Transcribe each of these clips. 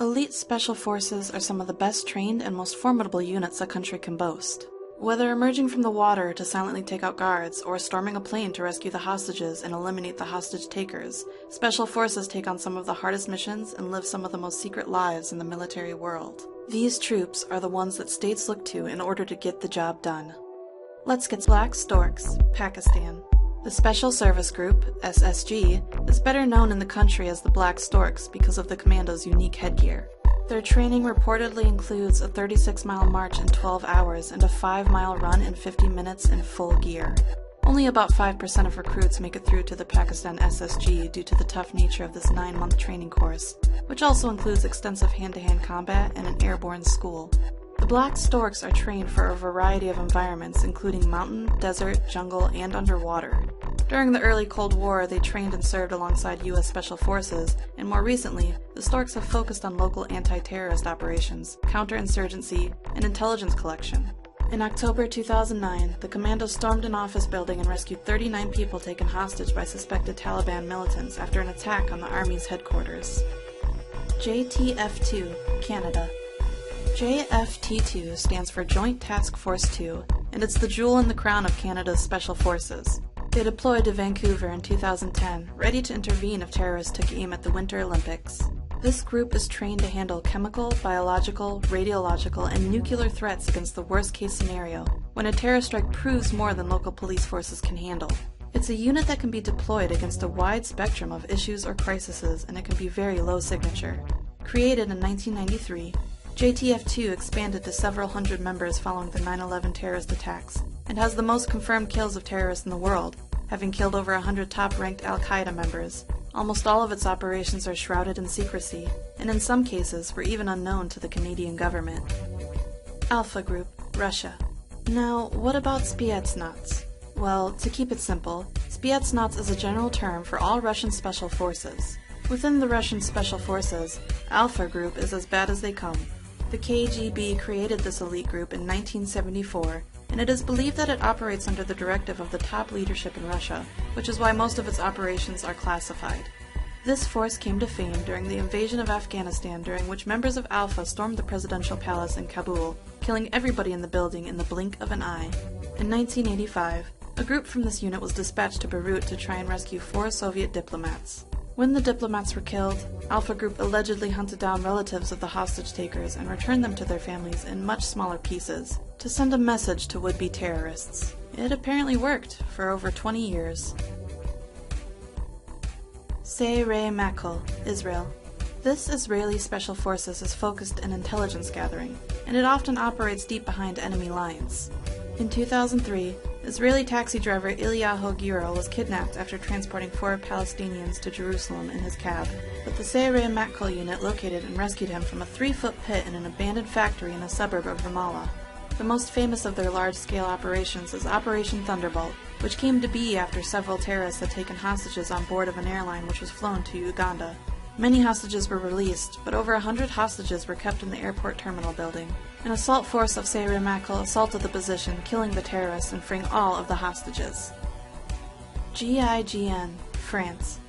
Elite Special Forces are some of the best trained and most formidable units a country can boast. Whether emerging from the water to silently take out guards, or storming a plane to rescue the hostages and eliminate the hostage takers, Special Forces take on some of the hardest missions and live some of the most secret lives in the military world. These troops are the ones that states look to in order to get the job done. Let's get Black Storks, Pakistan. The Special Service Group, SSG, is better known in the country as the Black Storks because of the commando's unique headgear. Their training reportedly includes a 36-mile march in 12 hours and a 5-mile run in 50 minutes in full gear. Only about 5% of recruits make it through to the Pakistan SSG due to the tough nature of this 9-month training course, which also includes extensive hand-to-hand combat and an airborne school. The Black Storks are trained for a variety of environments including mountain, desert, jungle, and underwater. During the early Cold War, they trained and served alongside U.S. Special Forces, and more recently, the Storks have focused on local anti-terrorist operations, counterinsurgency, and intelligence collection. In October 2009, the commando stormed an office building and rescued 39 people taken hostage by suspected Taliban militants after an attack on the Army's headquarters. JTF-2, Canada. JFT-2 stands for Joint Task Force 2, and it's the jewel in the crown of Canada's Special Forces. They deployed to Vancouver in 2010, ready to intervene if terrorists took aim at the Winter Olympics. This group is trained to handle chemical, biological, radiological, and nuclear threats against the worst-case scenario, when a terror strike proves more than local police forces can handle. It's a unit that can be deployed against a wide spectrum of issues or crises, and it can be very low signature. Created in 1993, JTF-2 expanded to several hundred members following the 9/11 terrorist attacks, and has the most confirmed kills of terrorists in the world, having killed over 100 top-ranked Al-Qaeda members. Almost all of its operations are shrouded in secrecy, and in some cases were even unknown to the Canadian government. Alpha Group, Russia. Now, what about Spetsnaz? Well, to keep it simple, Spetsnaz is a general term for all Russian special forces. Within the Russian Special Forces, Alpha Group is as bad as they come. The KGB created this elite group in 1974, and it is believed that it operates under the directive of the top leadership in Russia, which is why most of its operations are classified. This force came to fame during the invasion of Afghanistan, during which members of Alpha stormed the presidential palace in Kabul, killing everybody in the building in the blink of an eye. In 1985, a group from this unit was dispatched to Beirut to try and rescue 4 Soviet diplomats. When the diplomats were killed, Alpha Group allegedly hunted down relatives of the hostage takers and returned them to their families in much smaller pieces, to send a message to would-be terrorists. It apparently worked for over 20 years. Sayeret Matkal, Israel. This Israeli Special Forces is focused in intelligence gathering, and it often operates deep behind enemy lines. In 2003, Israeli taxi driver Eliyahu Giro was kidnapped after transporting 4 Palestinians to Jerusalem in his cab, but the Sayeret Matkal unit located and rescued him from a 3-foot pit in an abandoned factory in a suburb of Ramallah. The most famous of their large-scale operations is Operation Thunderbolt, which came to be after several terrorists had taken hostages on board of an airline which was flown to Uganda. Many hostages were released, but over 100 hostages were kept in the airport terminal building. An assault force of Sayeret Matkal assaulted the position, killing the terrorists and freeing all of the hostages. GIGN, France.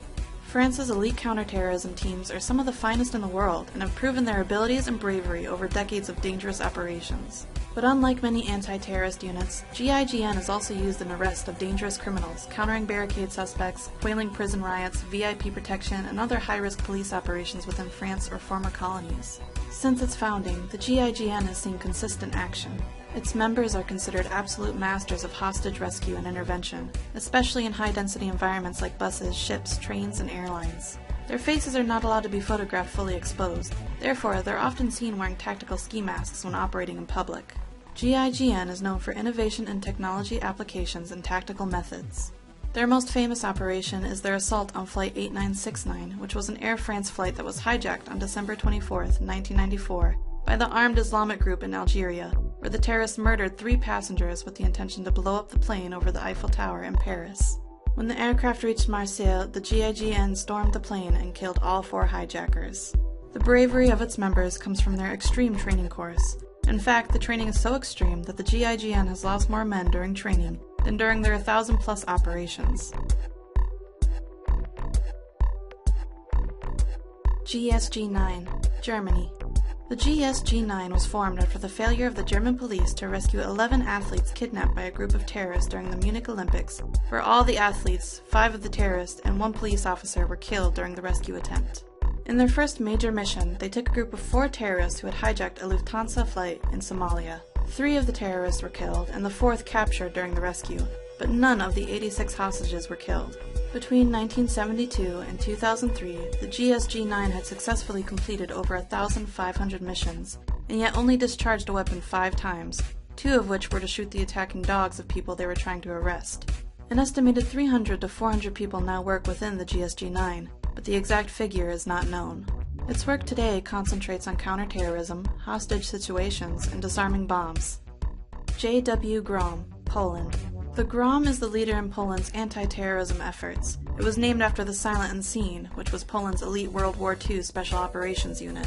France's elite counterterrorism teams are some of the finest in the world and have proven their abilities and bravery over decades of dangerous operations. But unlike many anti-terrorist units, GIGN is also used in arrest of dangerous criminals, countering barricade suspects, quelling prison riots, VIP protection, and other high-risk police operations within France or former colonies. Since its founding, the GIGN has seen consistent action. Its members are considered absolute masters of hostage rescue and intervention, especially in high-density environments like buses, ships, trains, and airlines. Their faces are not allowed to be photographed fully exposed, therefore they're often seen wearing tactical ski masks when operating in public. GIGN is known for innovation in technology applications and tactical methods. Their most famous operation is their assault on Flight 8969, which was an Air France flight that was hijacked on December 24, 1994, by the armed Islamic group in Algeria, where the terrorists murdered 3 passengers with the intention to blow up the plane over the Eiffel Tower in Paris. When the aircraft reached Marseille, the GIGN stormed the plane and killed all 4 hijackers. The bravery of its members comes from their extreme training course. In fact, the training is so extreme that the GIGN has lost more men during training than during their 1,000+ operations. GSG-9, Germany. The GSG-9 was formed after the failure of the German police to rescue 11 athletes kidnapped by a group of terrorists during the Munich Olympics, where all the athletes, 5 of the terrorists, and 1 police officer were killed during the rescue attempt. In their first major mission, they took a group of 4 terrorists who had hijacked a Lufthansa flight in Somalia. 3 of the terrorists were killed, and the 4th captured during the rescue, but none of the 86 hostages were killed. Between 1972 and 2003, the GSG-9 had successfully completed over 1,500 missions, and yet only discharged a weapon 5 times, 2 of which were to shoot the attacking dogs of people they were trying to arrest. An estimated 300 to 400 people now work within the GSG-9, but the exact figure is not known. Its work today concentrates on counterterrorism, hostage situations, and disarming bombs. J.W. Grom, Poland. The Grom is the leader in Poland's anti-terrorism efforts. It was named after the Silent Unseen, which was Poland's elite World War II Special Operations unit.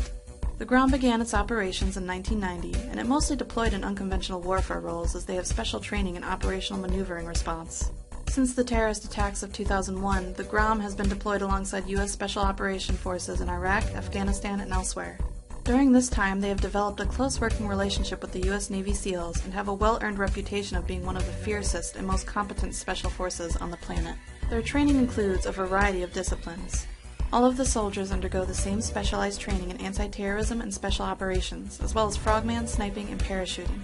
The Grom began its operations in 1990, and it mostly deployed in unconventional warfare roles as they have special training in operational maneuvering response. Since the terrorist attacks of 2001, the Grom has been deployed alongside U.S. Special Operations Forces in Iraq, Afghanistan, and elsewhere. During this time, they have developed a close working relationship with the U.S. Navy SEALs and have a well-earned reputation of being one of the fiercest and most competent special forces on the planet. Their training includes a variety of disciplines. All of the soldiers undergo the same specialized training in anti-terrorism and special operations, as well as frogman, sniping, and parachuting.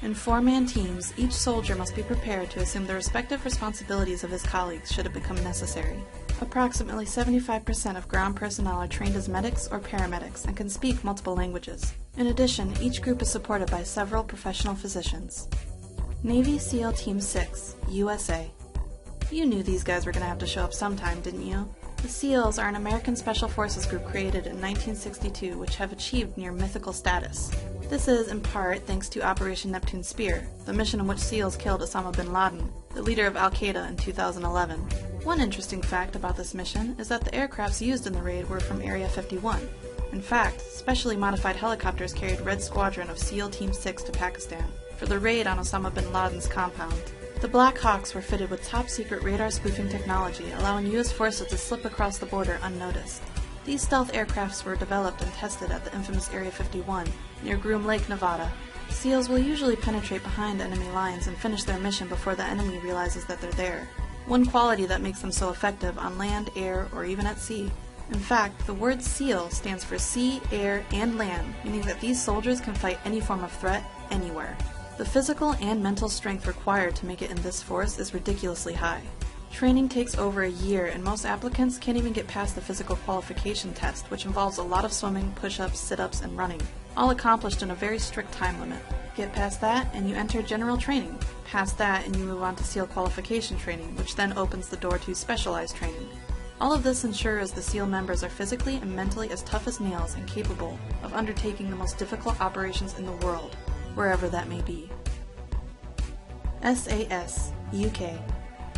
In 4-man teams, each soldier must be prepared to assume the respective responsibilities of his colleagues should it become necessary. Approximately 75% of ground personnel are trained as medics or paramedics and can speak multiple languages. In addition, each group is supported by several professional physicians. Navy SEAL Team 6, USA. You knew these guys were going to have to show up sometime, didn't you? The SEALs are an American Special Forces group created in 1962 which have achieved near mythical status. This is, in part, thanks to Operation Neptune Spear, the mission in which SEALs killed Osama bin Laden, the leader of Al-Qaeda in 2011. One interesting fact about this mission is that the aircrafts used in the raid were from Area 51. In fact, specially modified helicopters carried Red Squadron of SEAL Team 6 to Pakistan for the raid on Osama bin Laden's compound. The Black Hawks were fitted with top-secret radar spoofing technology, allowing U.S. forces to slip across the border unnoticed. These stealth aircrafts were developed and tested at the infamous Area 51, near Groom Lake, Nevada. SEALs will usually penetrate behind enemy lines and finish their mission before the enemy realizes that they're there. One quality that makes them so effective on land, air, or even at sea. In fact, the word SEAL stands for sea, air, and land, meaning that these soldiers can fight any form of threat, anywhere. The physical and mental strength required to make it in this force is ridiculously high. Training takes over a year, and most applicants can't even get past the physical qualification test, which involves a lot of swimming, push-ups, sit-ups, and running, all accomplished in a very strict time limit. Get past that, and you enter general training. Past that, and you move on to SEAL qualification training, which then opens the door to specialized training. All of this ensures the SEAL members are physically and mentally as tough as nails and capable of undertaking the most difficult operations in the world, wherever that may be. SAS, UK.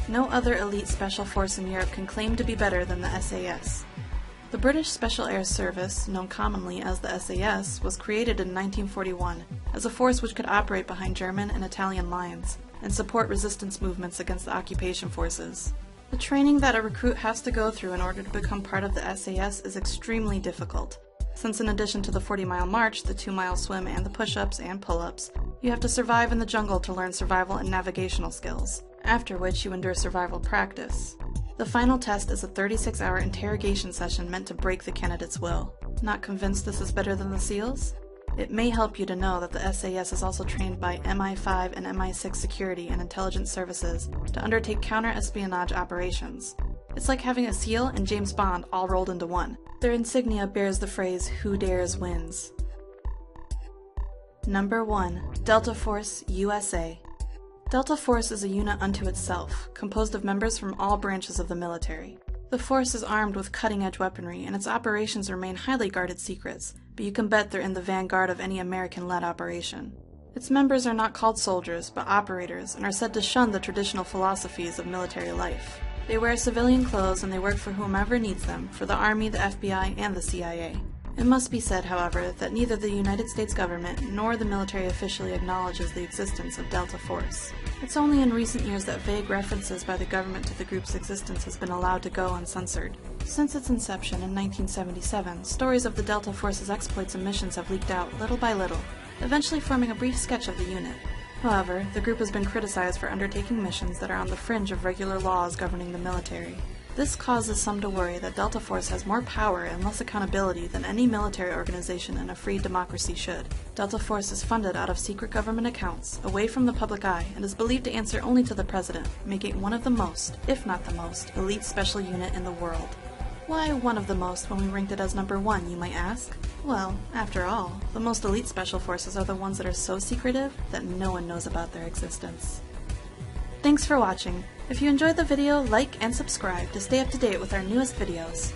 No other elite special force in Europe can claim to be better than the SAS. The British Special Air Service, known commonly as the SAS, was created in 1941 as a force which could operate behind German and Italian lines and support resistance movements against the occupation forces. The training that a recruit has to go through in order to become part of the SAS is extremely difficult, since in addition to the 40-mile march, the 2-mile swim, and the push-ups and pull-ups, you have to survive in the jungle to learn survival and navigational skills, after which you endure survival practice. The final test is a 36-hour interrogation session meant to break the candidate's will. Not convinced this is better than the SEALs? It may help you to know that the SAS is also trained by MI5 and MI6 security and intelligence services to undertake counter-espionage operations. It's like having a SEAL and James Bond all rolled into one. Their insignia bears the phrase, "Who dares wins." Number 1. Delta Force, USA. Delta Force is a unit unto itself, composed of members from all branches of the military. The force is armed with cutting-edge weaponry, and its operations remain highly guarded secrets, but you can bet they're in the vanguard of any American-led operation. Its members are not called soldiers, but operators, and are said to shun the traditional philosophies of military life. They wear civilian clothes and they work for whomever needs them, for the Army, the FBI, and the CIA. It must be said, however, that neither the United States government nor the military officially acknowledges the existence of Delta Force. It's only in recent years that vague references by the government to the group's existence has been allowed to go uncensored. Since its inception in 1977, stories of the Delta Force's exploits and missions have leaked out little by little, eventually forming a brief sketch of the unit. However, the group has been criticized for undertaking missions that are on the fringe of regular laws governing the military. This causes some to worry that Delta Force has more power and less accountability than any military organization in a free democracy should. Delta Force is funded out of secret government accounts, away from the public eye, and is believed to answer only to the President, making it one of the most, if not the most, elite special unit in the world. Why one of the most when we ranked it as number 1, you might ask? Well, after all, the most elite special forces are the ones that are so secretive that no one knows about their existence. Thanks for watching. If you enjoyed the video, like and subscribe to stay up to date with our newest videos.